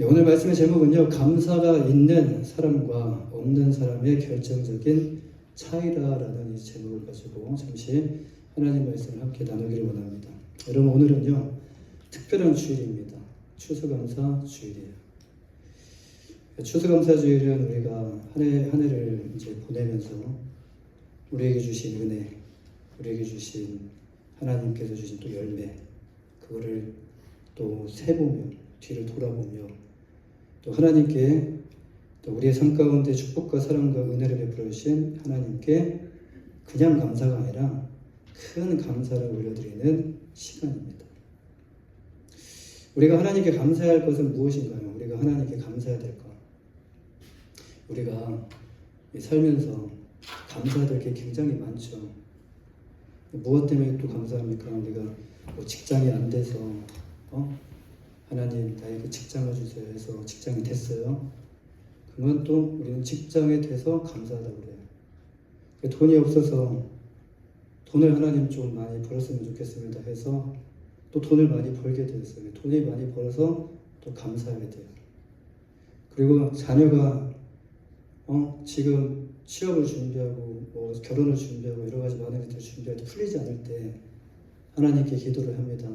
네, 오늘 말씀의 제목은요, 감사가 있는 사람과 없는 사람의 결정적인 차이다라는 이 제목을 가지고 잠시 하나님 말씀을 함께 나누기를 원합니다. 여러분, 오늘은요 특별한 주일입니다. 추수감사 주일이에요. 추수감사 주일은 우리가 한 해를 이제 보내면서 우리에게 주신 은혜, 우리에게 주신 하나님께서 주신 또 열매, 그거를 또 세보며 뒤를 돌아보며 또 하나님께 또 우리의 삶 가운데 축복과 사랑과 은혜를 베풀어 주신 하나님께 그냥 감사가 아니라 큰 감사를 올려드리는 시간입니다. 우리가 하나님께 감사해야 할 것은 무엇인가요? 우리가 하나님께 감사해야 될 것. 우리가 살면서 감사해야 될 게 굉장히 많죠. 무엇 때문에 또 감사합니까? 우리가 뭐 직장이 안 돼서 하나님 나에게 직장을 주세요 해서 직장이 됐어요. 그러면 또 우리는 직장에 돼서 감사하다고 그래요. 돈이 없어서 돈을 하나님 좀 많이 벌었으면 좋겠습니다 해서 또 돈을 많이 벌게 되었어요. 돈이 많이 벌어서 또 감사하게 돼요. 그리고 자녀가 지금 취업을 준비하고 뭐 결혼을 준비하고 여러 가지 많은 것들을 준비할 때 풀리지 않을 때 하나님께 기도를 합니다.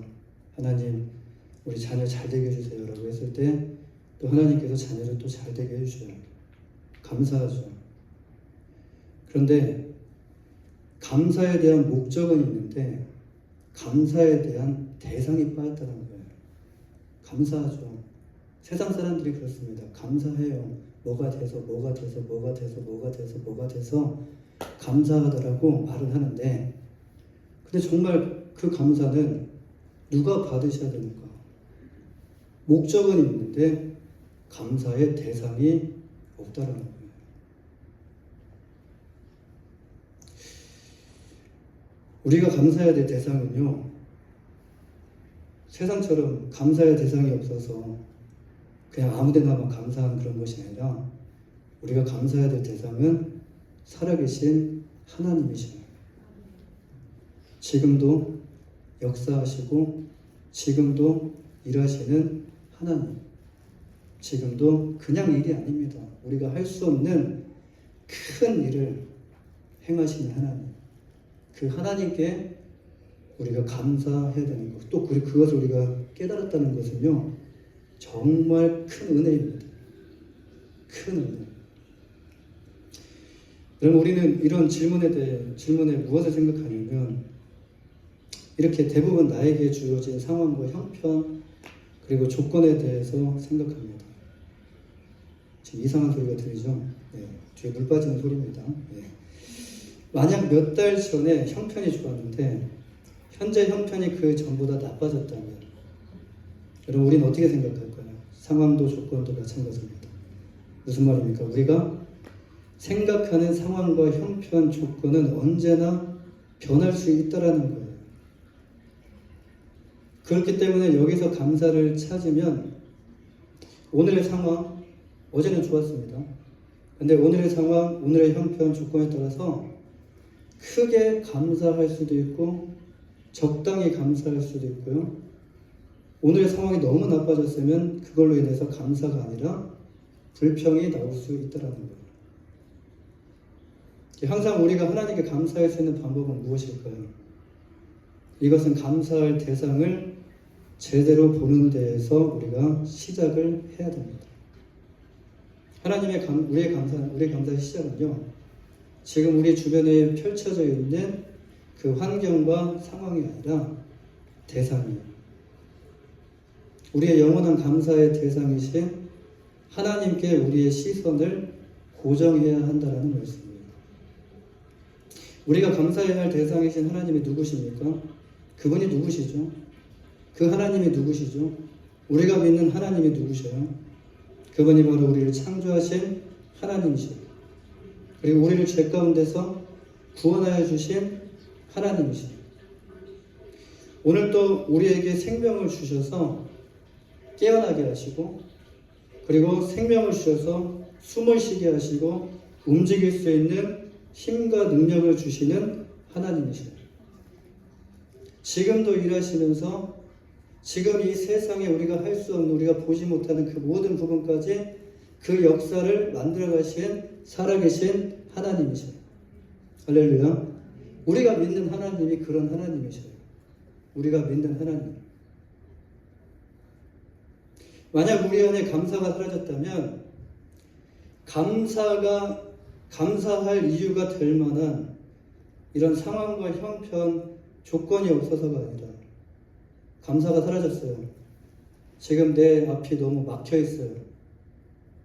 하나님, 우리 자녀 잘 되게 해주세요 라고 했을 때 또 하나님께서 자녀를 또 잘 되게 해주셔요. 감사하죠. 그런데 감사에 대한 목적은 있는데 감사에 대한 대상이 빠졌다는 거예요. 감사하죠. 세상 사람들이 그렇습니다. 감사해요. 뭐가 돼서 뭐가 돼서 뭐가 돼서 뭐가 돼서 뭐가 돼서 감사하다라고 말을 하는데, 근데 정말 그 감사는 누가 받으셔야 되는가? 목적은 있는데 감사의 대상이 없다라는 거예요. 우리가 감사해야 될 대상은요, 세상처럼 감사의 대상이 없어서 그냥 아무데나만 감사하는 그런 것이 아니라 우리가 감사해야 될 대상은 살아계신 하나님이시죠. 지금도 역사하시고 지금도 일하시는 하나님. 지금도 그냥 일이 아닙니다. 우리가 할 수 없는 큰 일을 행하시는 하나님. 그 하나님께 우리가 감사해야 되는 것. 또 그것을 우리가 깨달았다는 것은요, 정말 큰 은혜입니다. 큰 은혜. 여러분, 우리는 이런 질문에 무엇을 생각하냐면, 이렇게 대부분 나에게 주어진 상황과 형편 그리고 조건에 대해서 생각합니다. 지금 이상한 소리가 들리죠? 네, 뒤에 물 빠지는 소리입니다. 네. 만약 몇 달 전에 형편이 좋았는데 현재 형편이 그 전보다 나빠졌다면 여러분, 우리는 어떻게 생각할까요? 상황도 조건도 마찬가지입니다. 무슨 말입니까? 우리가 생각하는 상황과 형편, 조건은 언제나 변할 수 있다라는 거예요. 그렇기 때문에 여기서 감사를 찾으면 오늘의 상황, 어제는 좋았습니다. 근데 오늘의 상황, 오늘의 형편, 조건에 따라서 크게 감사할 수도 있고 적당히 감사할 수도 있고요. 오늘의 상황이 너무 나빠졌으면 그걸로 인해서 감사가 아니라 불평이 나올 수 있다는 거예요. 항상 우리가 하나님께 감사할 수 있는 방법은 무엇일까요? 이것은 감사할 대상을 제대로 보는 데에서 우리가 시작을 해야 됩니다. 우리의 감사의 시작은요, 지금 우리 주변에 펼쳐져 있는 그 환경과 상황이 아니라 대상이에요. 우리의 영원한 감사의 대상이신 하나님께 우리의 시선을 고정해야 한다는 말씀입니다. 우리가 감사해야 할 대상이신 하나님이 누구십니까? 그분이 누구시죠? 그 하나님이 누구시죠? 우리가 믿는 하나님이 누구셔요? 그분이 바로 우리를 창조하신 하나님이시고, 그리고 우리를 죄 가운데서 구원하여 주신 하나님이시고, 오늘 또 우리에게 생명을 주셔서 깨어나게 하시고, 그리고 생명을 주셔서 숨을 쉬게 하시고 움직일 수 있는 힘과 능력을 주시는 하나님이시고, 지금도 일하시면서 지금 이 세상에 우리가 할 수 없는, 우리가 보지 못하는 그 모든 부분까지 그 역사를 만들어 가신 살아계신 하나님이셔요. 할렐루야. 우리가 믿는 하나님이 그런 하나님이셔요. 우리가 믿는 하나님. 만약 우리 안에 감사가 사라졌다면 감사할 이유가 될 만한 이런 상황과 형편, 조건이 없어서가 아니라 감사가 사라졌어요. 지금 내 앞이 너무 막혀 있어요.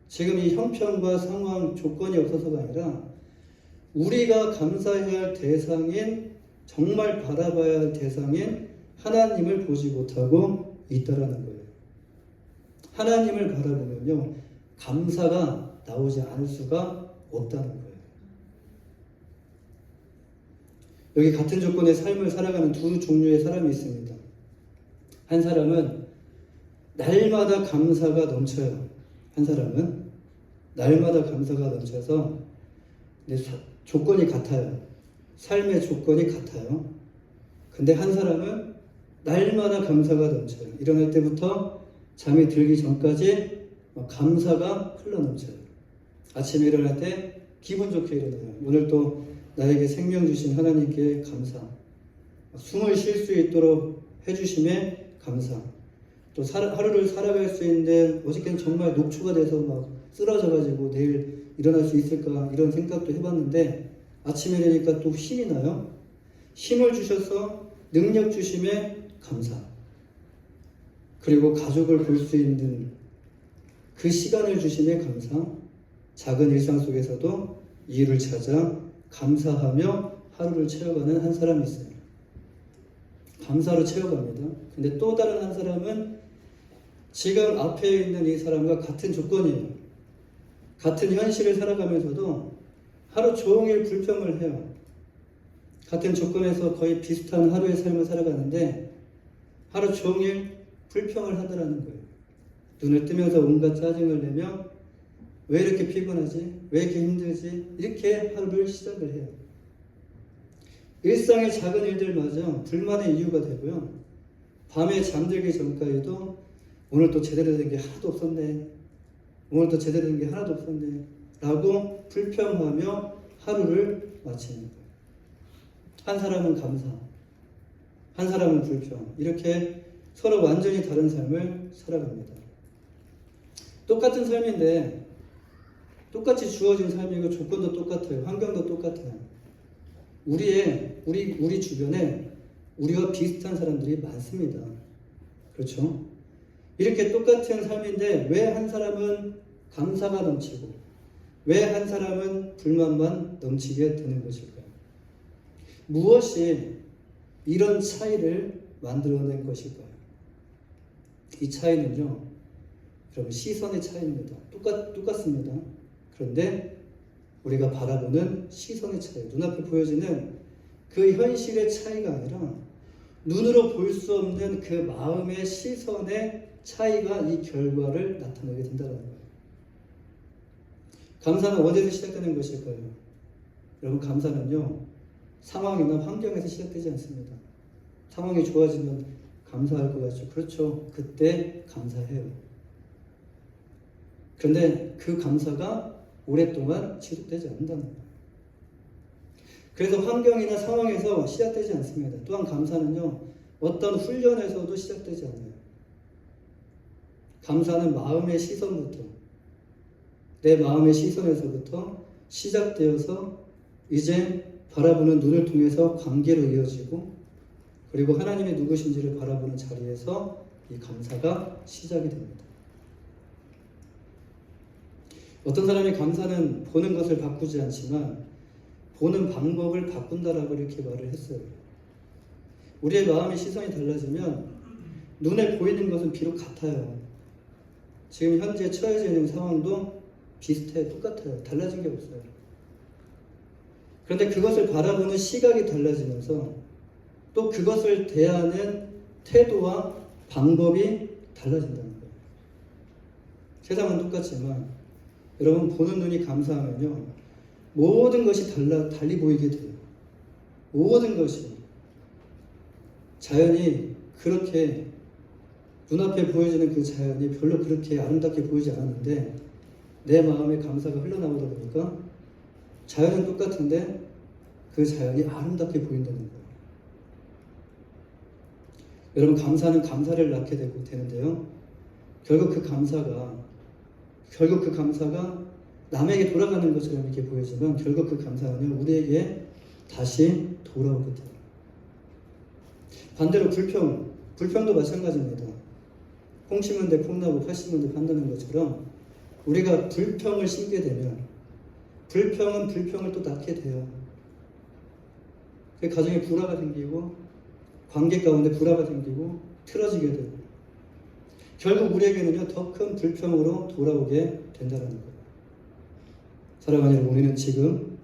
지금 이 형편과 상황, 조건이 없어서가 아니라 우리가 감사해야 할 대상인, 정말 바라봐야 할 대상인 하나님을 보지 못하고 있다라는 거예요. 하나님을 바라보면요, 감사가 나오지 않을 수가 없다는 거예요. 여기 같은 조건의 삶을 살아가는 두 종류의 사람이 있습니다. 한 사람은 날마다 감사가 넘쳐요. 한 사람은 날마다 감사가 넘쳐서 조건이 같아요. 삶의 조건이 같아요. 근데 한 사람은 날마다 감사가 넘쳐요. 일어날 때부터 잠이 들기 전까지 감사가 흘러넘쳐요. 아침에 일어날 때 기분 좋게 일어나요. 오늘 또 나에게 생명 주신 하나님께 감사. 숨을 쉴 수 있도록 해주심에 감사. 또 하루를 살아갈 수 있는데 어저께는 정말 녹초가 돼서 막 쓰러져가지고 내일 일어날 수 있을까 이런 생각도 해봤는데 아침에 되니까 또 힘이 나요. 힘을 주셔서 능력 주심에 감사. 그리고 가족을 볼 수 있는 그 시간을 주심에 감사. 작은 일상 속에서도 이유를 찾아 감사하며 하루를 채워가는 한 사람이 있어요. 감사로 채워갑니다. 근데 또 다른 한 사람은 지금 앞에 있는 이 사람과 같은 조건이에요. 같은 현실을 살아가면서도 하루 종일 불평을 해요. 같은 조건에서 거의 비슷한 하루의 삶을 살아가는데 하루 종일 불평을 하더라는 거예요. 눈을 뜨면서 온갖 짜증을 내며 왜 이렇게 피곤하지? 왜 이렇게 힘들지? 이렇게 하루를 시작을 해요. 일상의 작은 일들마저 불만의 이유가 되고요. 밤에 잠들기 전까지도 오늘 또 제대로 된 게 하나도 없었네. 오늘 또 제대로 된 게 하나도 없었네. 라고 불평하며 하루를 마치는 거예요. 한 사람은 감사, 한 사람은 불평. 이렇게 서로 완전히 다른 삶을 살아갑니다. 똑같은 삶인데 똑같이 주어진 삶이고 조건도 똑같아요. 환경도 똑같아요. 우리 주변에 우리와 비슷한 사람들이 많습니다. 그렇죠? 이렇게 똑같은 삶인데 왜 한 사람은 감사가 넘치고 왜 한 사람은 불만만 넘치게 되는 것일까요? 무엇이 이런 차이를 만들어낸 것일까요? 이 차이는요, 여러분 시선의 차이입니다. 똑같습니다. 그런데 우리가 바라보는 시선의 차이, 눈앞에 보여지는 그 현실의 차이가 아니라 눈으로 볼 수 없는 그 마음의 시선의 차이가 이 결과를 나타내게 된다는 거예요. 감사는 어디서 시작되는 것일까요? 여러분, 감사는요, 상황이나 환경에서 시작되지 않습니다. 상황이 좋아지면 감사할 것 같죠. 그렇죠. 그때 감사해요. 그런데 그 감사가 오랫동안 지속되지 않는다는 거예요. 그래서 환경이나 상황에서 시작되지 않습니다. 또한 감사는요, 어떤 훈련에서도 시작되지 않아요. 감사는 마음의 시선부터, 내 마음의 시선에서부터 시작되어서 이제 바라보는 눈을 통해서 관계로 이어지고, 그리고 하나님의 누구신지를 바라보는 자리에서 이 감사가 시작이 됩니다. 어떤 사람이 감사는 보는 것을 바꾸지 않지만 보는 방법을 바꾼다라고 이렇게 말을 했어요. 우리의 마음의 시선이 달라지면 눈에 보이는 것은 비록 같아요. 지금 현재 처해져 있는 상황도 비슷해, 똑같아요. 달라진 게 없어요. 그런데 그것을 바라보는 시각이 달라지면서 또 그것을 대하는 태도와 방법이 달라진다는 거예요. 세상은 똑같지만 여러분, 보는 눈이 감사하면요, 모든 것이 달리 보이게 돼요. 모든 것이 자연히 그렇게 눈앞에 보여지는 그 자연이 별로 그렇게 아름답게 보이지 않았는데 내 마음에 감사가 흘러나오다 보니까 자연은 똑같은데 그 자연이 아름답게 보인다는 거예요. 여러분, 감사는 감사를 낳게 되는데요. 결국 그 감사가 남에게 돌아가는 것처럼 이렇게 보이지만 결국 그 감사는요, 우리에게 다시 돌아오게 돼요. 반대로 불평도 마찬가지입니다. 콩 심은 데 콩나고 팥 심은 데 판다는 것처럼 우리가 불평을 심게 되면 불평은 불평을 또 낳게 돼요. 그 가정에 불화가 생기고 관계 가운데 불화가 생기고 틀어지게 되고 결국 우리에게는요, 더 큰 불평으로 돌아오게 된다는 거예요. 사랑하는 여러분, 우리는 지금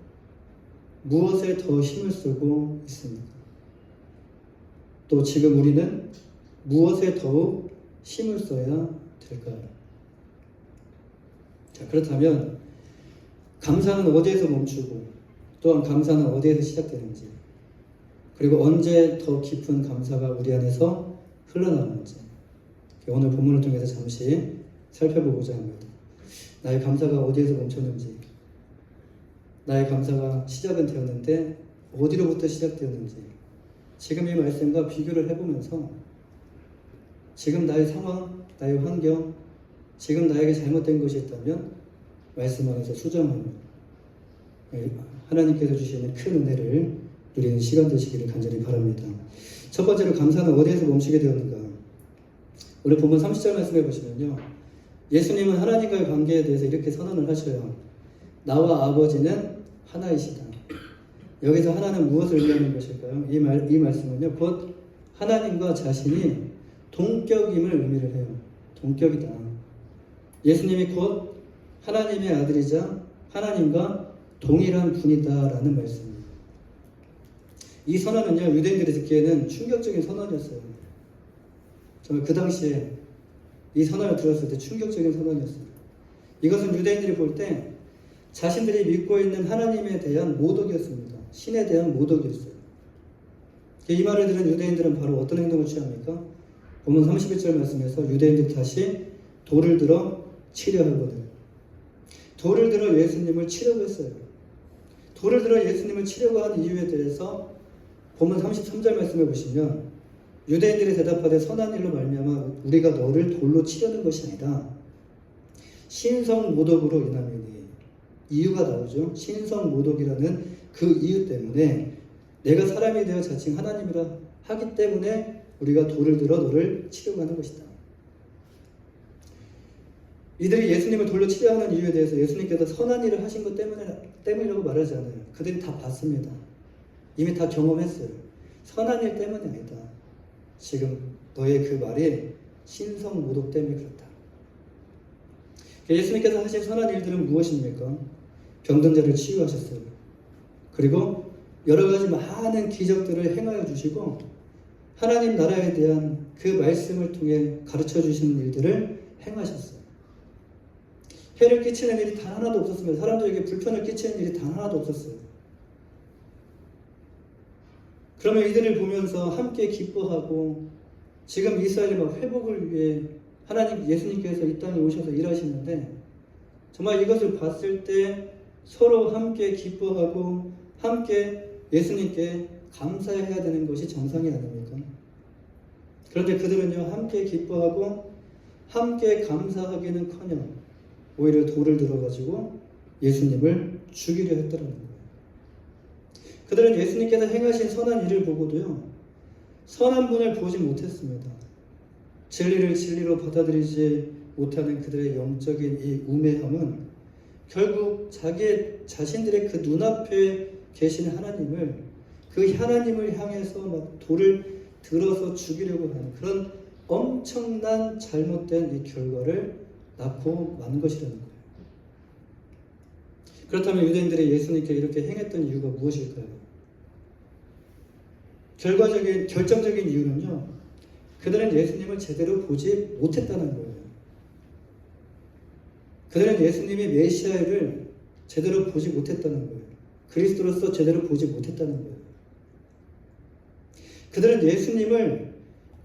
무엇에 더 힘을 쓰고 있습니까? 또 지금 우리는 무엇에 더욱 힘을 써야 될까요? 자, 그렇다면 감사는 어디에서 멈추고 또한 감사는 어디에서 시작되는지, 그리고 언제 더 깊은 감사가 우리 안에서 흘러나오는지 오늘 본문을 통해서 잠시 살펴보고자 합니다. 나의 감사가 어디에서 멈췄는지, 나의 감사가 시작은 되었는데 어디로부터 시작되었는지 지금 이 말씀과 비교를 해보면서 지금 나의 상황, 나의 환경, 지금 나에게 잘못된 것이 있다면 말씀 안에서 수정하며 하나님께서 주시는 큰 은혜를 누리는 시간 되시기를 간절히 바랍니다. 첫 번째로 감사는 어디에서 멈추게 되었는가? 우리 본문 30절 말씀해 보시면요, 예수님은 하나님과의 관계에 대해서 이렇게 선언을 하셔요. 나와 아버지는 하나이시다. 여기서 하나는 무엇을 의미하는 것일까요? 이 말씀은요, 곧 하나님과 자신이 동격임을 의미를 해요. 동격이다. 예수님이 곧 하나님의 아들이자 하나님과 동일한 분이다라는 말씀입니다. 이 선언은요, 유대인들이 듣기에는 충격적인 선언이었어요. 정말 그 당시에 이 선언을 들었을 때 충격적인 선언이었어요. 이것은 유대인들이 볼 때 자신들이 믿고 있는 하나님에 대한 모독이었습니다. 신에 대한 모독이었어요. 이 말을 들은 유대인들은 바로 어떤 행동을 취합니까? 본문 31절 말씀에서 유대인들이 다시 돌을 들어 치려 하거든요. 돌을 들어 예수님을 치려고 했어요. 돌을 들어 예수님을 치려고 한 이유에 대해서 본문 33절 말씀해 보시면 유대인들이 대답하되 선한 일로 말미암아 우리가 너를 돌로 치려는 것이 아니다. 신성모독으로 인함이니. 이유가 나오죠. 신성모독이라는 그 이유 때문에 내가 사람이 되어 자칭 하나님이라 하기 때문에 우리가 돌을 들어 너를 치려고 하는 것이다. 이들이 예수님을 돌로 치려 하는 이유에 대해서 예수님께서 선한 일을 하신 것 때문이라고 말하지 않아요. 그들이 다 봤습니다. 이미 다 경험했어요. 선한 일 때문이 아니다. 지금 너의 그 말이 신성모독 때문에 그렇다. 예수님께서 하신 선한 일들은 무엇입니까? 병든 자를 치유하셨어요. 그리고 여러 가지 많은 기적들을 행하여 주시고 하나님 나라에 대한 그 말씀을 통해 가르쳐 주시는 일들을 행하셨어요. 해를 끼치는 일이 단 하나도 없었습니다. 사람들에게 불편을 끼치는 일이 단 하나도 없었어요. 그러면 이들을 보면서 함께 기뻐하고 지금 이스라엘의 회복을 위해 하나님 예수님께서 이 땅에 오셔서 일하시는데 정말 이것을 봤을 때 서로 함께 기뻐하고 함께 예수님께 감사해야 되는 것이 정상이 아닙니까? 그런데 그들은요, 함께 기뻐하고 함께 감사하기는커녕 오히려 돌을 들어가지고 예수님을 죽이려 했더라는 거예요. 그들은 예수님께서 행하신 선한 일을 보고도요, 선한 분을 보지 못했습니다. 진리를 진리로 받아들이지 못하는 그들의 영적인 이 우매함은 결국 자신들의 그 눈앞에 계신 하나님을, 그 하나님을 향해서 막 돌을 들어서 죽이려고 하는 그런 엄청난 잘못된 이 결과를 낳고 만 것이라는 거예요. 그렇다면 유대인들이 예수님께 이렇게 행했던 이유가 무엇일까요? 결정적인 이유는요, 그들은 예수님을 제대로 보지 못했다는 거예요. 그들은 예수님이 메시아를 제대로 보지 못했다는 거예요. 그리스도로서 제대로 보지 못했다는 거예요. 그들은 예수님을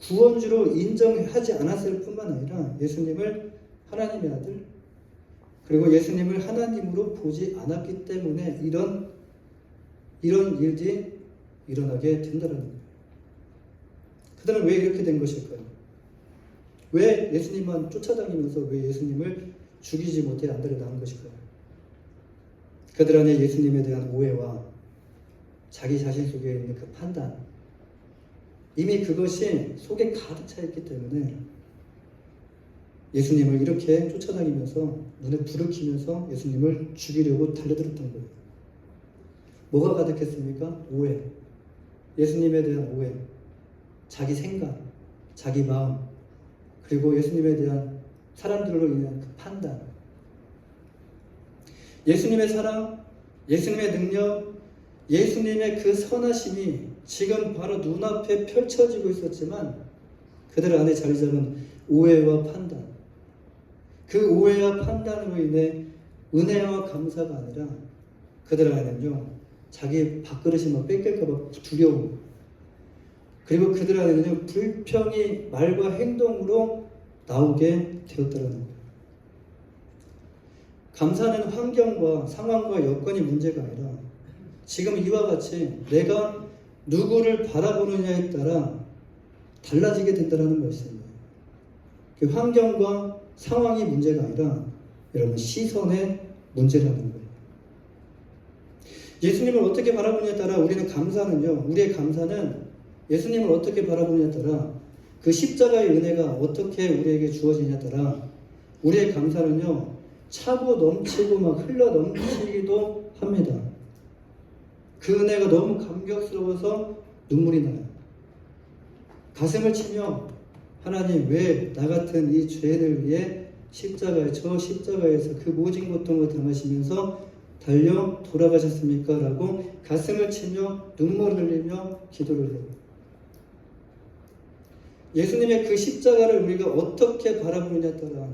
구원주로 인정하지 않았을 뿐만 아니라 예수님을 하나님의 아들, 그리고 예수님을 하나님으로 보지 않았기 때문에 이런 일들이 일어나게 된다는 거예요. 그들은 왜 이렇게 된 것일까요? 왜 예수님만 쫓아다니면서 왜 예수님을 죽이지 못해 안달을 낳은 것일까요? 그들 안에 예수님에 대한 오해와 자기 자신 속에 있는 그 판단, 이미 그것이 속에 가득 차 있기 때문에 예수님을 이렇게 쫓아다니면서 눈에 불을 켜면서 예수님을 죽이려고 달려들었던 거예요. 뭐가 가득했습니까? 오해. 예수님에 대한 오해. 자기 생각, 자기 마음, 그리고 예수님에 대한 사람들로 인한 그 판단. 예수님의 사랑, 예수님의 능력, 예수님의 그 선하심이 지금 바로 눈앞에 펼쳐지고 있었지만 그들 안에 자리 잡은 오해와 판단, 그 오해와 판단으로 인해 은혜와 감사가 아니라 그들 안에는요, 자기 밥그릇이 막 뺏길까봐 두려움, 그리고 그들 안에는요, 불평이 말과 행동으로 나오게 되었다는 거예요. 감사는 환경과 상황과 여건이 문제가 아니라 지금 이와 같이 내가 누구를 바라보느냐에 따라 달라지게 된다는 말씀이에요. 그 환경과 상황이 문제가 아니라 여러분 시선의 문제라는 거예요. 예수님을 어떻게 바라보느냐에 따라 우리의 감사는 예수님을 어떻게 바라보느냐에 따라 그 십자가의 은혜가 어떻게 우리에게 주어지냐에 따라 우리의 감사는요, 차고 넘치고 막 흘러 넘치기도 합니다. 그 은혜가 너무 감격스러워서 눈물이 나요. 가슴을 치며 하나님, 왜 나 같은 이 죄인을 위해 저 십자가에서 그 모진 고통을 당하시면서 달려 돌아가셨습니까? 라고 가슴을 치며 눈물을 흘리며 기도를 해요. 예수님의 그 십자가를 우리가 어떻게 바라보느냐에 따라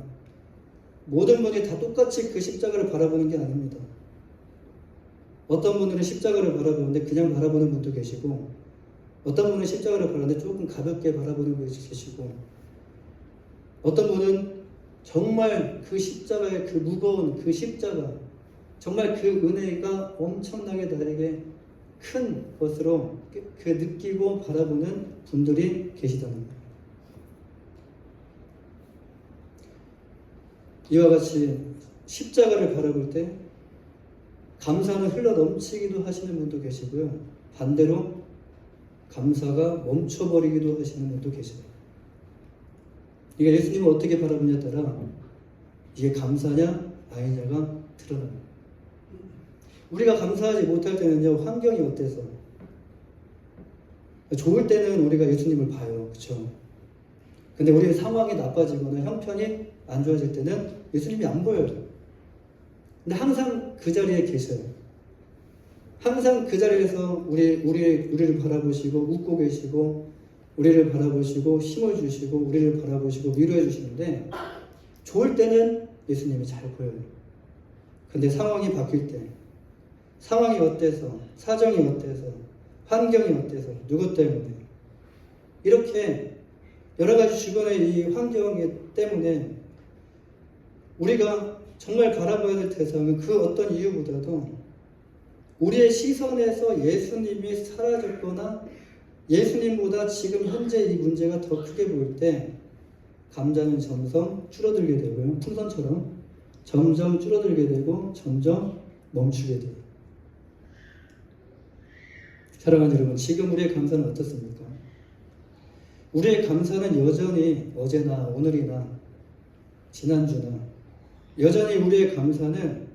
모든 분이 다 똑같이 그 십자가를 바라보는 게 아닙니다. 어떤 분들은 십자가를 바라보는데 그냥 바라보는 분도 계시고, 어떤 분은 십자가를 바라보는데 조금 가볍게 바라보는 분이 계시고, 어떤 분은 정말 그 십자가의 그 무거운 그 십자가, 정말 그 은혜가 엄청나게 나에게 큰 것으로 그 느끼고 바라보는 분들이 계시다는 거예요. 이와 같이 십자가를 바라볼 때 감사는 흘러 넘치기도 하시는 분도 계시고요. 반대로 감사가 멈춰버리기도 하시는 분도 계세요. 이게 예수님을 어떻게 바라보냐에 따라 이게 감사냐 아니냐가 드러납니다. 우리가 감사하지 못할 때는요, 환경이 어때서? 좋을 때는 우리가 예수님을 봐요. 그렇죠? 근데 우리의 상황이 나빠지거나 형편이 안 좋아질 때는 예수님이 안 보여요. 근데 항상 그 자리에 계셔요. 항상 그 자리에서 우리를 바라보시고 웃고 계시고, 우리를 바라보시고 힘을 주시고, 우리를 바라보시고 위로해 주시는데, 좋을 때는 예수님이 잘 보여요. 근데 상황이 바뀔 때, 상황이 어때서, 사정이 어때서, 환경이 어때서, 누구 때문에, 이렇게 여러 가지 주변의 이 환경 때문에 우리가 정말 바라봐야 될 대상은 그 어떤 이유보다도 우리의 시선에서 예수님이 사라졌거나 예수님보다 지금 현재 이 문제가 더 크게 보일 때 감사는 점점 줄어들게 되고요. 풍선처럼 점점 줄어들게 되고 점점 멈추게 돼요. 사랑하는 여러분, 지금 우리의 감사는 어떻습니까? 우리의 감사는 여전히 어제나 오늘이나 지난주나 여전히 우리의 감사는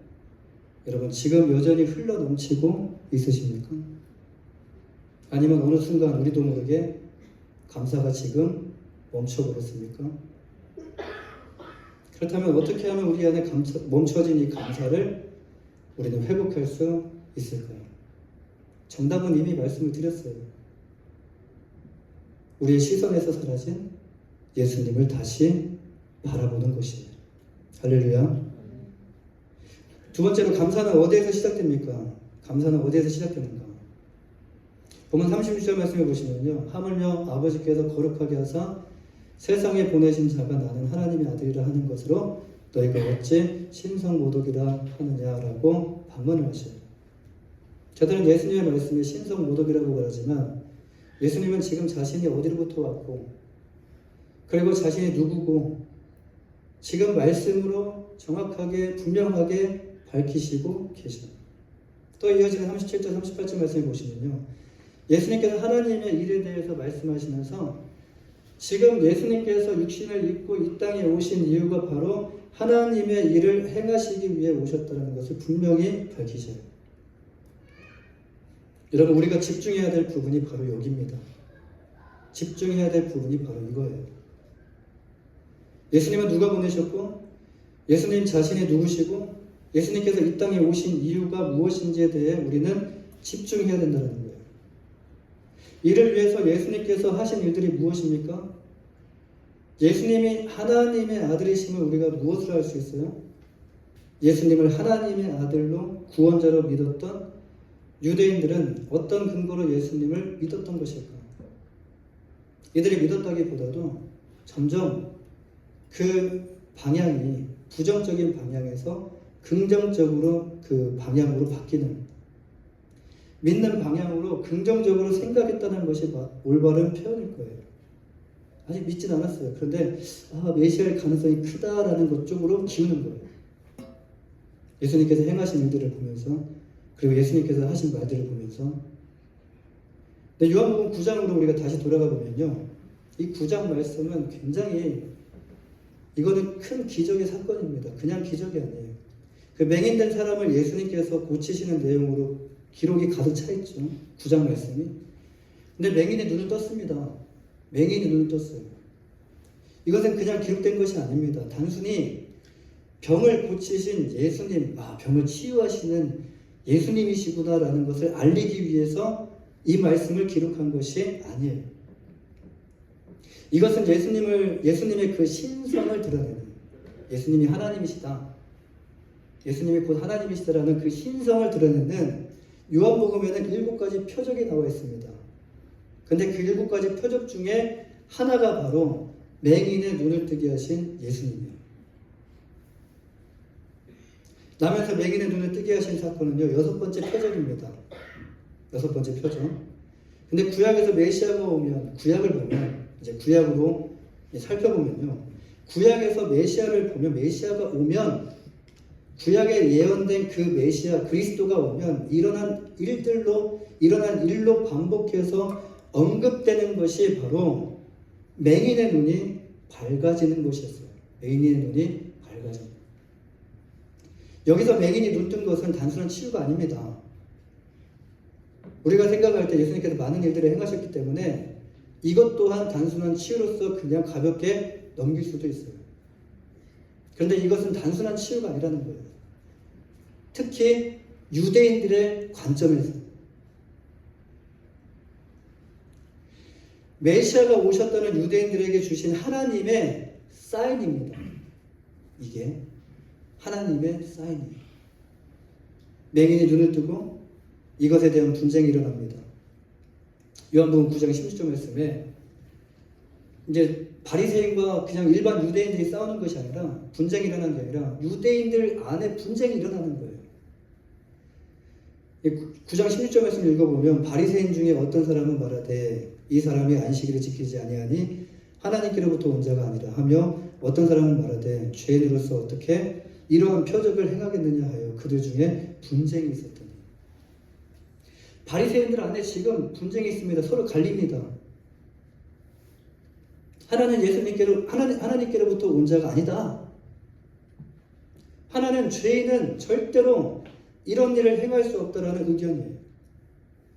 여러분 지금 여전히 흘러 넘치고 있으십니까? 아니면 어느 순간 우리도 모르게 감사가 지금 멈춰버렸습니까? 그렇다면 어떻게 하면 우리 안에 멈춰진 이 감사를 우리는 회복할 수 있을까요? 정답은 이미 말씀을 드렸어요. 우리의 시선에서 사라진 예수님을 다시 바라보는 것이에요. 할렐루야. 두 번째로 감사는 어디에서 시작됩니까? 감사는 어디에서 시작되는가? 본문 36절 말씀해 보시면요. 하물며 아버지께서 거룩하게 하사 세상에 보내신 자가 나는 하나님의 아들이라 하는 것으로 너희가 어찌 신성모독이라 하느냐라고 반문을 하셔요. 저들은 예수님의 말씀에 신성모독이라고 말하지만 예수님은 지금 자신이 어디로부터 왔고 그리고 자신이 누구고 지금 말씀으로 정확하게 분명하게 밝히시고 계셔요. 또 이어지는 37절 38절 말씀을 보시면요. 예수님께서 하나님의 일에 대해서 말씀하시면서 지금 예수님께서 육신을 입고 이 땅에 오신 이유가 바로 하나님의 일을 행하시기 위해 오셨다는 것을 분명히 밝히셔요. 여러분, 우리가 집중해야 될 부분이 바로 여기입니다. 집중해야 될 부분이 바로 이거예요. 예수님은 누가 보내셨고 예수님 자신이 누구시고 예수님께서 이 땅에 오신 이유가 무엇인지에 대해 우리는 집중해야 된다는 거예요. 이를 위해서 예수님께서 하신 일들이 무엇입니까? 예수님이 하나님의 아들이심을 우리가 무엇으로 알 수 있어요? 예수님을 하나님의 아들로 구원자로 믿었던 유대인들은 어떤 근거로 예수님을 믿었던 것일까? 이들이 믿었다기보다도 점점 그 방향이 부정적인 방향에서 긍정적으로 그 방향으로 바뀌는, 믿는 방향으로 긍정적으로 생각했다는 것이 올바른 표현일 거예요. 아직 믿진 않았어요. 그런데 메시아의 가능성이 크다라는 것 쪽으로 기우는 거예요. 예수님께서 행하신 일들을 보면서, 그리고 예수님께서 하신 말들을 보면서. 근데 요한복음 9장으로 우리가 다시 돌아가 보면요, 이 9장 말씀은 굉장히, 이거는 큰 기적의 사건입니다. 그냥 기적이 아니에요. 그 맹인된 사람을 예수님께서 고치시는 내용으로 기록이 가득 차 있죠. 9장 말씀이. 근데 맹인의 눈을 떴습니다. 맹인이 눈을 떴어요. 이것은 그냥 기록된 것이 아닙니다. 단순히 병을 고치신 예수님, 병을 치유하시는 예수님이시구나라는 것을 알리기 위해서 이 말씀을 기록한 것이 아니에요. 이것은 예수님의 그 신성을 드러내는, 예수님이 하나님이시다, 예수님이 곧 하나님이시다라는 그 신성을 드러내는, 요한복음에는 7가지 표적이 나와 있습니다. 근데 그 7가지 표적 중에 하나가 바로 맹인의 눈을 뜨게 하신 예수님이에요. 남에서 맹인의 눈을 뜨게 하신 사건은요, 6번째 표적입니다. 6번째 표적. 근데 구약에서 메시아가 오면, 구약을 보면, 이제 구약으로 살펴보면요, 구약에서 메시아를 보면, 메시아가 오면, 구약에 예언된 그 메시아 그리스도가 오면 일어난 일로 반복해서 언급되는 것이 바로 맹인의 눈이 밝아지는 것이었어요. 맹인의 눈이 밝아지는. 여기서 맹인이 눈 뜬 것은 단순한 치유가 아닙니다. 우리가 생각할 때 예수님께서 많은 일들을 행하셨기 때문에 이것 또한 단순한 치유로서 그냥 가볍게 넘길 수도 있어요. 그런데 이것은 단순한 치유가 아니라는 거예요. 특히 유대인들의 관점에서 메시아가 오셨다는 유대인들에게 주신 하나님의 사인입니다. 이게 하나님의 사인이에요. 맹인이 눈을 뜨고 이것에 대한 분쟁이 일어납니다. 요한복음 9장 16절 말씀에 이제 바리새인과 그냥 일반 유대인들이 싸우는 것이 아니라, 분쟁이 일어나는 게 아니라 유대인들 안에 분쟁이 일어나는 거예요. 9장 16절 말씀 읽어보면 바리새인 중에 어떤 사람은 말하되 이 사람이 안식일을 지키지 아니하니 하나님께로부터 온 자가 아니라 하며, 어떤 사람은 말하되 죄인으로서 어떻게 이러한 표적을 행하겠느냐 하여 그들 중에 분쟁이 있었더니. 바리새인들 안에 지금 분쟁이 있습니다. 서로 갈립니다. 하나님께로부터 온 자가 아니다. 하나는 죄인은 절대로 이런 일을 행할 수 없다라는 의견이에요.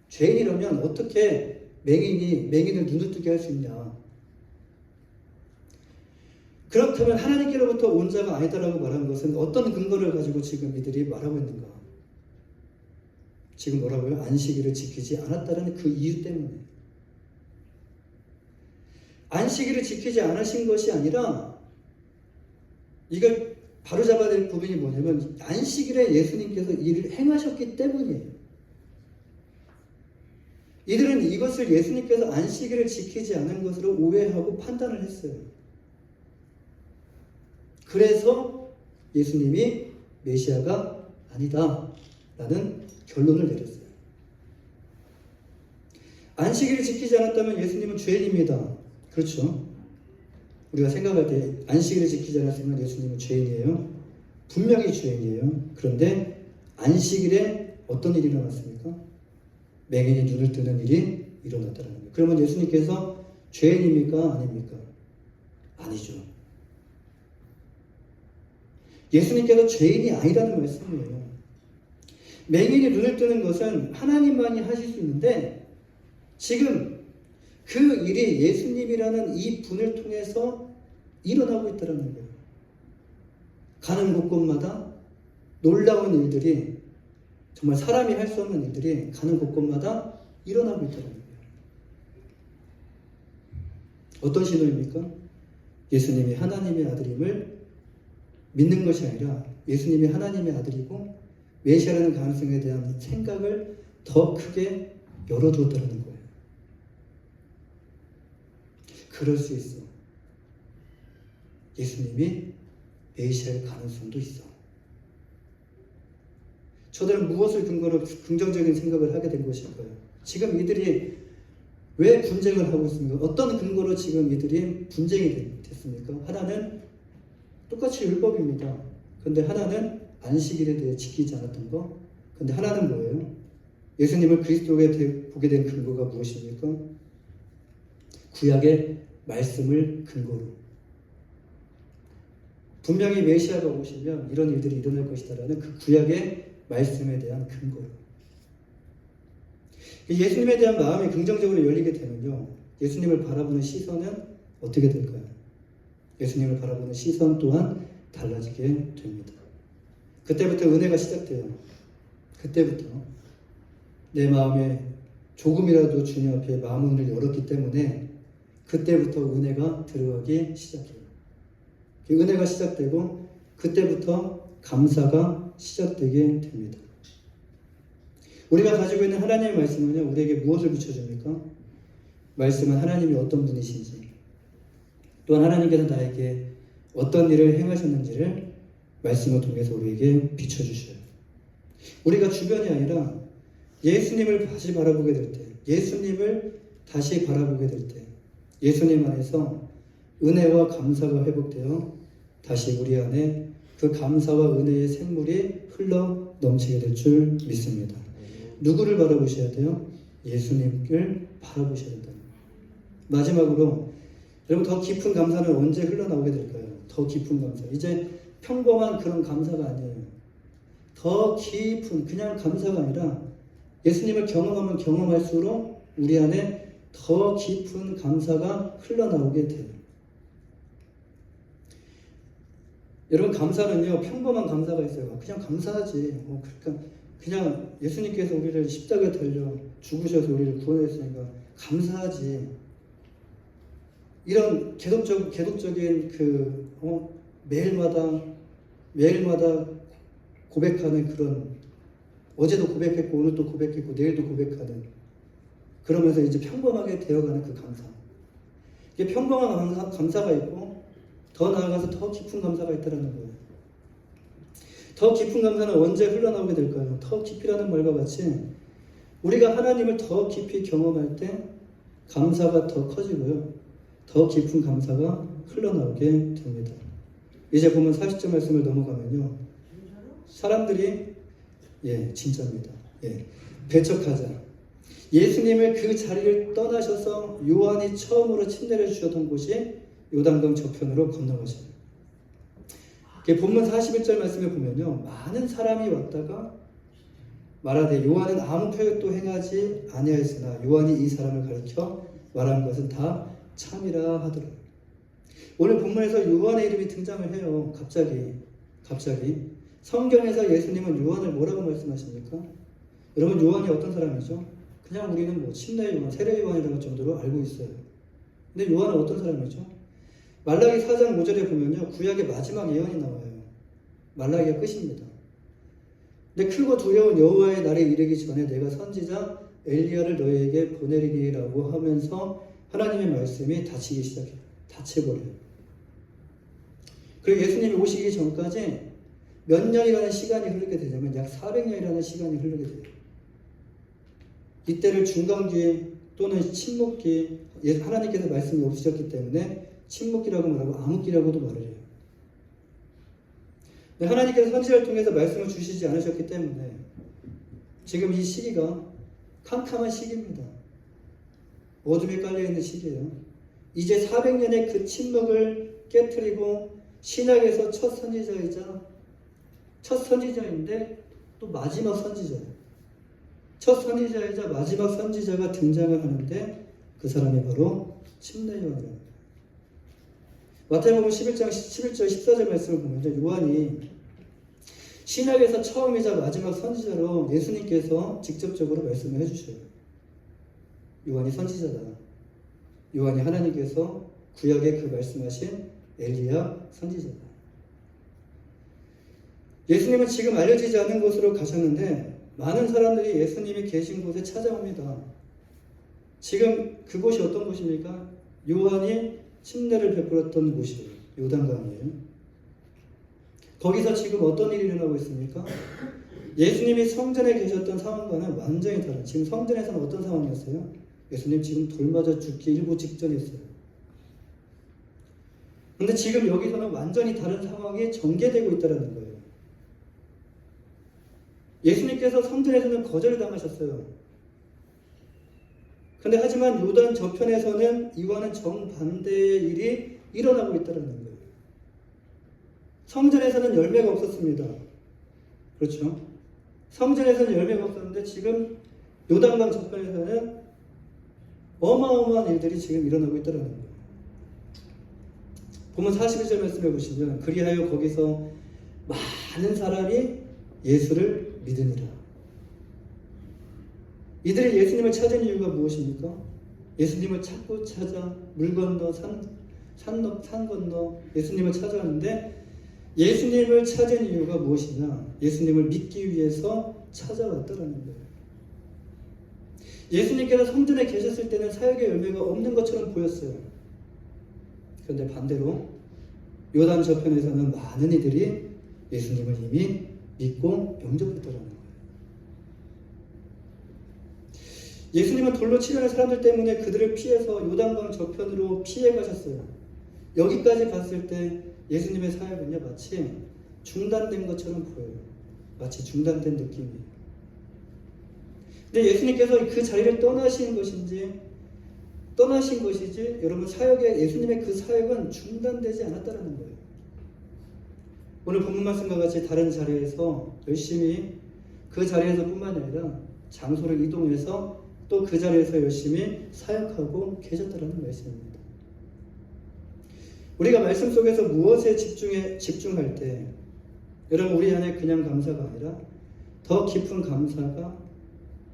죄인이라면 어떻게 맹인을 눈을 뜨게 할 수 있냐. 그렇다면 하나님께로부터 온 자가 아니다라고 말한 것은 어떤 근거를 가지고 지금 이들이 말하고 있는가? 지금 뭐라고요? 안식일을 지키지 않았다는 그 이유 때문에. 안식일을 지키지 않으신 것이 아니라, 이걸 바로잡아야 될 부분이 뭐냐면 안식일에 예수님께서 일을 행하셨기 때문이에요. 이들은 이것을 예수님께서 안식일을 지키지 않은 것으로 오해하고 판단을 했어요. 그래서 예수님이 메시아가 아니다 라는 결론을 내렸어요. 안식일을 지키지 않았다면 예수님은 죄인입니다. 그렇죠? 우리가 생각할 때 안식일을 지키지 않았으면 예수님은 죄인이에요. 분명히 죄인이에요. 그런데 안식일에 어떤 일이 일어났습니까? 맹인이 눈을 뜨는 일이 일어났다는 거예요. 그러면 예수님께서 죄인입니까? 아닙니까? 아니죠. 예수님께서 죄인이 아니라는 말씀이에요. 맹인이 눈을 뜨는 것은 하나님만이 하실 수 있는데 지금 그 일이 예수님이라는 이 분을 통해서 일어나고 있다는 거예요. 가는 곳곳마다 놀라운 일들이, 정말 사람이 할 수 없는 일들이 가는 곳곳마다 일어나고 있다는 거예요. 어떤 신호입니까? 예수님이 하나님의 아들임을 믿는 것이 아니라 예수님이 하나님의 아들이고 메시아라는 가능성에 대한 생각을 더 크게 열어두었다는 거예요. 그럴 수 있어. 예수님이 메시아일 가능성도 있어. 저들은 무엇을 근거로 긍정적인 생각을 하게 된 것일까요? 지금 이들이 왜 분쟁을 하고 있습니까? 어떤 근거로 지금 이들이 분쟁이 됐습니까? 하나는 똑같이 율법입니다. 그런데 하나는 안식일에 대해 지키지 않았던 거. 그런데 하나는 뭐예요? 예수님을 그리스도에 보게 된 근거가 무엇입니까? 구약의 말씀을 근거로. 분명히 메시아가 오시면 이런 일들이 일어날 것이다라는 그 구약의 말씀에 대한 근거로. 예수님에 대한 마음이 긍정적으로 열리게 되면요, 예수님을 바라보는 시선은 어떻게 될까요? 예수님을 바라보는 시선 또한 달라지게 됩니다. 그때부터 은혜가 시작돼요. 그때부터 내 마음에 조금이라도 주님 앞에 마음을 열었기 때문에 그때부터 은혜가 들어가기 시작해요. 은혜가 시작되고 그때부터 감사가 시작되게 됩니다. 우리가 가지고 있는 하나님의 말씀은요, 우리에게 무엇을 비춰줍니까? 말씀은 하나님이 어떤 분이신지, 또한 하나님께서 나에게 어떤 일을 행하셨는지를 말씀을 통해서 우리에게 비춰주셔요. 우리가 주변이 아니라 예수님을 다시 바라보게 될 때, 예수님을 다시 바라보게 될 때, 예수님 안에서 은혜와 감사가 회복되어 다시 우리 안에 그 감사와 은혜의 샘물이 흘러 넘치게 될 줄 믿습니다. 누구를 바라보셔야 돼요? 예수님을 바라보셔야 된다. 마지막으로 여러분, 더 깊은 감사는 언제 흘러나오게 될까요? 더 깊은 감사. 이제 평범한 그런 감사가 아니에요. 더 깊은 그냥 감사가 아니라 예수님을 경험하면 경험할수록 우리 안에 더 깊은 감사가 흘러나오게 돼요. 여러분, 감사는요, 평범한 감사가 있어요. 그냥 감사하지. 그냥 예수님께서 우리를 십자가에 달려 죽으셔서 우리를 구원했으니까 감사하지. 이런 계속적인 매일마다 고백하는 그런, 어제도 고백했고 오늘도 고백했고 내일도 고백하는, 그러면서 이제 평범하게 되어가는 그 감사. 이게 평범한 감사가 있고 더 나아가서 더 깊은 감사가 있다는 거예요. 더 깊은 감사는 언제 흘러나오게 될까요? 더 깊이라는 말과 같이 우리가 하나님을 더 깊이 경험할 때 감사가 더 커지고요, 더 깊은 감사가 흘러나오게 됩니다. 이제 보면 40절 말씀을 넘어가면요, 사람들이 진짜입니다. 배척하자. 예수님을 그 자리를 떠나셔서 요한이 처음으로 침례를 주셨던 곳이 요단강 저편으로 건너가셔요. 본문 41절 말씀에 보면요, 많은 사람이 왔다가 말하되 요한은 아무 표적도 행하지 아니하였으나 요한이 이 사람을 가리켜 말한 것은 다 참이라 하더라. 오늘 본문에서 요한의 이름이 등장을 해요. 갑자기 성경에서 예수님은 요한을 뭐라고 말씀하십니까? 여러분, 요한이 어떤 사람이죠? 그냥 우리는 침례 요한, 세례 요한이라는 정도로 알고 있어요. 근데 요한은 어떤 사람이죠? 말라기 4장 5절에 보면요, 구약의 마지막 예언이 나와요. 말라기가 끝입니다. 근데 크고 두려운 여호와의 날에 이르기 전에 내가 선지자 엘리야를 너희에게 보내리니라고 하면서 하나님의 말씀이 닫히기 시작해요. 닫혀버려요. 그리고 예수님이 오시기 전까지 몇 년이라는 시간이 흐르게 되냐면 약 400년이라는 시간이 흐르게 돼요. 이때를 중간기 또는 침묵기, 하나님께서 말씀이 없으셨기 때문에 침묵기라고 말하고 암흑기라고도 말을 해요. 하나님께서 선지자를 통해서 말씀을 주시지 않으셨기 때문에 지금 이 시기가 캄캄한 시기입니다. 어둠에 깔려있는 시기예요. 이제 400년의 그 침묵을 깨트리고 신약에서 첫 선지자인데 또 마지막 선지자예요. 첫 선지자이자 마지막 선지자가 등장을 하는데 그 사람이 바로 침례요한이에요. 마태복음 11장 11절 14절 말씀을 보면 요한이 신약에서 처음이자 마지막 선지자로 예수님께서 직접적으로 말씀을 해주셔요. 요한이 선지자다. 요한이 하나님께서 구약에 그 말씀하신 엘리야 선지자다. 예수님은 지금 알려지지 않은 곳으로 가셨는데 많은 사람들이 예수님이 계신 곳에 찾아옵니다. 지금 그곳이 어떤 곳입니까? 요한이 침례를 베풀었던 곳이에요. 요단강이에요. 거기서 지금 어떤 일이 일어나고 있습니까? 예수님이 성전에 계셨던 상황과는 완전히 다른, 지금 성전에서는 어떤 상황이었어요? 예수님 지금 돌 맞아 죽기 일부 직전이었어요. 근데 지금 여기서는 완전히 다른 상황이 전개되고 있다는 거예요. 예수님께서 성전에서는 거절을 당하셨어요. 근데 하지만 요단 저편에서는 이와는 정반대의 일이 일어나고 있다는 거예요. 성전에서는 열매가 없었습니다. 그렇죠? 성전에서는 열매가 없었는데 지금 요단강 저편에서는 어마어마한 일들이 지금 일어나고 있다는 거예요. 보면 41절 말씀해 보시면 그리하여 거기서 많은 사람이 예수를 믿으니라. 이들이 예수님을 찾은 이유가 무엇입니까? 예수님을 찾고 찾아 물 건너 산 건너 예수님을 찾아왔는데 예수님을 찾은 이유가 무엇이냐? 예수님을 믿기 위해서 찾아왔다라는 거예요. 예수님께서 성전에 계셨을 때는 사역의 열매가 없는 것처럼 보였어요. 그런데 반대로 요단 저편에서는 많은 이들이 예수님을 이미 믿고 영접했다라는 거예요. 예수님은 돌로 치려는 사람들 때문에 그들을 피해서 요단강 저편으로 피해 가셨어요. 여기까지 봤을 때 예수님의 사역은요 마치 중단된 것처럼 보여요. 마치 중단된 느낌이에요. 근데 예수님께서 그 자리를 떠나신 것이지 여러분 예수님의 그 사역은 중단되지 않았다는 거예요. 오늘 본문 말씀과 같이 다른 자리에서 열심히 그 자리에서 뿐만 아니라 장소를 이동해서 또 그 자리에서 열심히 사역하고 계셨다는 말씀입니다. 우리가 말씀 속에서 무엇에 집중할 때 여러분 우리 안에 그냥 감사가 아니라 더 깊은 감사가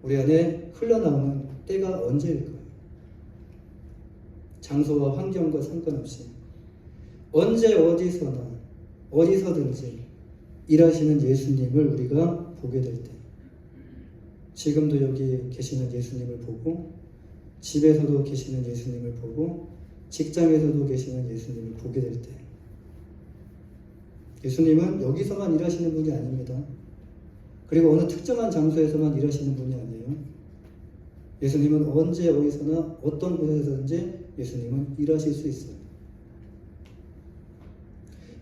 우리 안에 흘러나오는 때가 언제일까요? 장소와 환경과 상관없이 언제 어디서든지 일하시는 예수님을 우리가 보게 될 때 지금도 여기 계시는 예수님을 보고 집에서도 계시는 예수님을 보고 직장에서도 계시는 예수님을 보게 될 때 예수님은 여기서만 일하시는 분이 아닙니다. 그리고 어느 특정한 장소에서만 일하시는 분이 아니에요. 예수님은 언제 어디서나 어떤 곳에서든지 예수님은 일하실 수 있어요.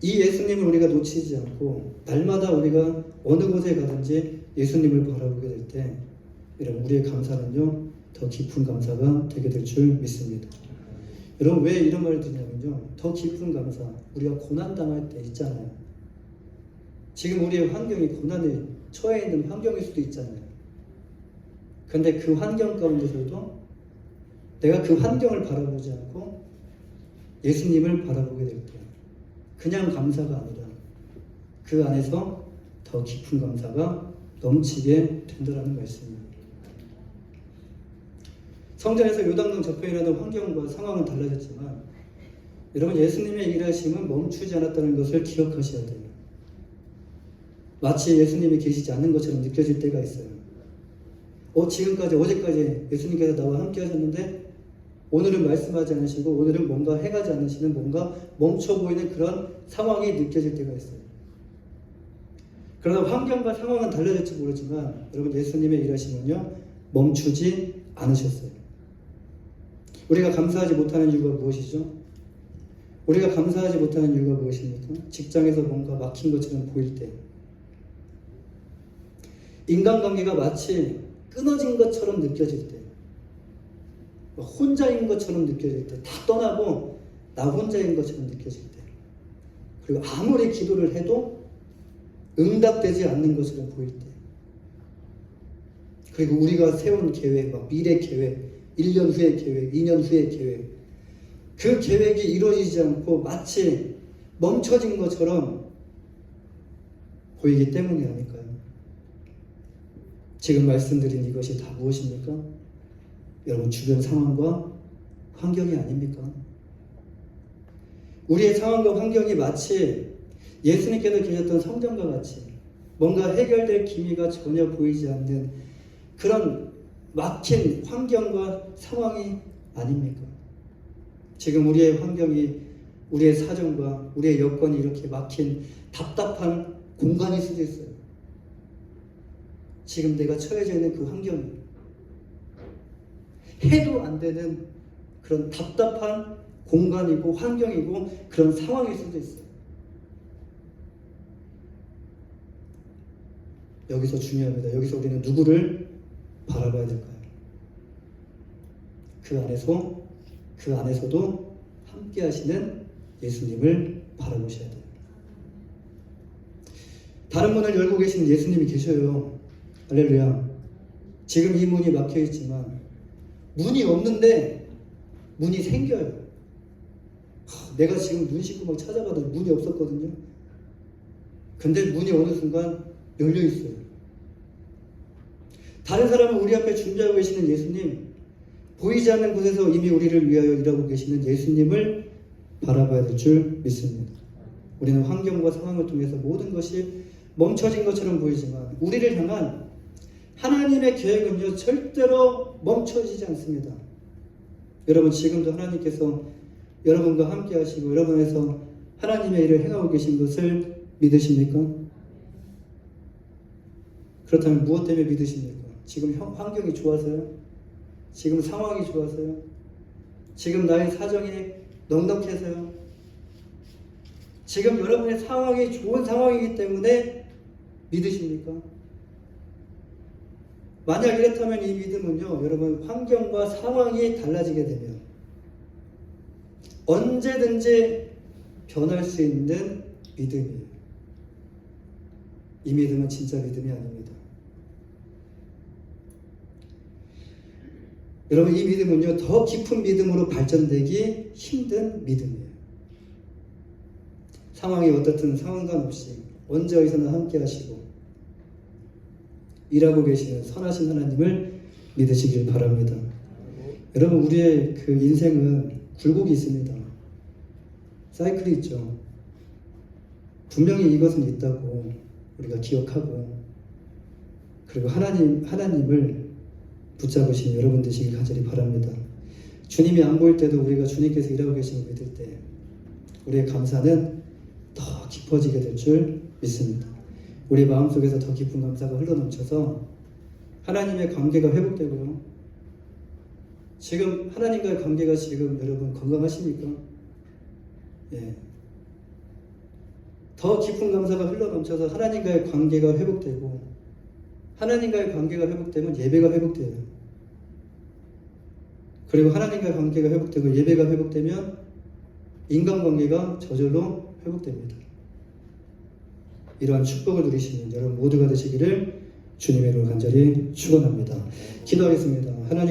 이 예수님을 우리가 놓치지 않고 날마다 우리가 어느 곳에 가든지 예수님을 바라보게 될 때 여러분 우리의 감사는요 더 깊은 감사가 되게 될 줄 믿습니다. 여러분 왜 이런 말을 드리냐면요 더 깊은 감사 우리가 고난당할 때 있잖아요. 지금 우리의 환경이 고난에 처해 있는 환경일 수도 있잖아요. 근데 그 환경 가운데서도 내가 그 환경을 바라보지 않고 예수님을 바라보게 될 때 그냥 감사가 아니라 그 안에서 더 깊은 감사가 넘치게 된다는 말씀입니다. 성전에서 요단강 저편이라는 환경과 상황은 달라졌지만 여러분 예수님의 일하심은 멈추지 않았다는 것을 기억하셔야 돼요. 마치 예수님이 계시지 않는 것처럼 느껴질 때가 있어요. 지금까지 어제까지 예수님께서 나와 함께 하셨는데 오늘은 말씀하지 않으시고 오늘은 뭔가 해가지 않으시는 뭔가 멈춰 보이는 그런 상황이 느껴질 때가 있어요. 그러나 환경과 상황은 달라질지 모르지만 여러분 예수님의 일하심은요 멈추지 않으셨어요. 우리가 감사하지 못하는 이유가 무엇이죠? 우리가 감사하지 못하는 이유가 무엇입니까? 직장에서 뭔가 막힌 것처럼 보일 때, 인간관계가 마치 끊어진 것처럼 느껴질 때, 혼자인 것처럼 느껴질 때, 다 떠나고 나 혼자인 것처럼 느껴질 때, 그리고 아무리 기도를 해도 응답되지 않는 것처럼 보일 때, 그리고 우리가 세운 계획, 미래 계획, 1년 후의 계획, 2년 후의 계획, 그 계획이 이루어지지 않고 마치 멈춰진 것처럼 보이기 때문이 아닐까요? 지금 말씀드린 이것이 다 무엇입니까? 여러분 주변 상황과 환경이 아닙니까? 우리의 상황과 환경이 마치 예수님께서 계셨던 성전과 같이 뭔가 해결될 기미가 전혀 보이지 않는 그런 막힌 환경과 상황이 아닙니까? 지금 우리의 환경이, 우리의 사정과 우리의 여건이 이렇게 막힌 답답한 공간일 수도 있어요. 지금 내가 처해져 있는 그 환경이 해도 안 되는 그런 답답한 공간이고 환경이고 그런 상황일 수도 있어요. 여기서 중요합니다. 여기서 우리는 누구를 바라봐야 될까요? 그 안에서도 함께 하시는 예수님을 바라보셔야 돼요. 다른 문을 열고 계시는 예수님이 계셔요. 할렐루야. 지금 이 문이 막혀 있지만 문이 없는데 문이 생겨요. 내가 지금 눈 씻고 막 찾아봐도 문이 없었거든요. 근데 문이 어느 순간 열려 있어요. 다른 사람은 우리 앞에 준비하고 계시는 예수님, 보이지 않는 곳에서 이미 우리를 위하여 일하고 계시는 예수님을 바라봐야 될 줄 믿습니다. 우리는 환경과 상황을 통해서 모든 것이 멈춰진 것처럼 보이지만 우리를 향한 하나님의 계획은요 절대로 멈춰지지 않습니다. 여러분 지금도 하나님께서 여러분과 함께 하시고 여러분에서 하나님의 일을 행하고 계신 것을 믿으십니까? 그렇다면 무엇 때문에 믿으십니까? 지금 환경이 좋아서요? 지금 상황이 좋아서요? 지금 나의 사정이 넉넉해서요? 지금 여러분의 상황이 좋은 상황이기 때문에 믿으십니까? 만약 이렇다면 이 믿음은요, 여러분 환경과 상황이 달라지게 되면 언제든지 변할 수 있는 믿음이에요. 이 믿음은 진짜 믿음이 아닙니다. 여러분 이 믿음은요 더 깊은 믿음으로 발전되기 힘든 믿음이에요. 상황이 어떻든 상관없이 언제 어디서나 함께 하시고 일하고 계시는 선하신 하나님을 믿으시길 바랍니다. 여러분 우리의 그 인생은 굴곡이 있습니다. 사이클이 있죠. 분명히 이것은 있다고 우리가 기억하고 그리고 하나님을 붙잡으신 여러분 되시길 간절히 바랍니다. 주님이 안 보일 때도 우리가 주님께서 일하고 계신 걸 믿을 때 우리의 감사는 더 깊어지게 될 줄 믿습니다. 우리 마음속에서 더 깊은 감사가 흘러넘쳐서 하나님의 관계가 회복되고요. 지금 하나님과의 관계가 지금 여러분 건강하십니까? 예. 더 깊은 감사가 흘러넘쳐서 하나님과의 관계가 회복되고 하나님과의 관계가 회복되면 예배가 회복돼요. 그리고 하나님과의 관계가 회복되고 예배가 회복되면 인간관계가 저절로 회복됩니다. 이러한 축복을 누리시는 여러분 모두가 되시기를 주님의 이름으로 간절히 축원합니다. 기도하겠습니다. 하나님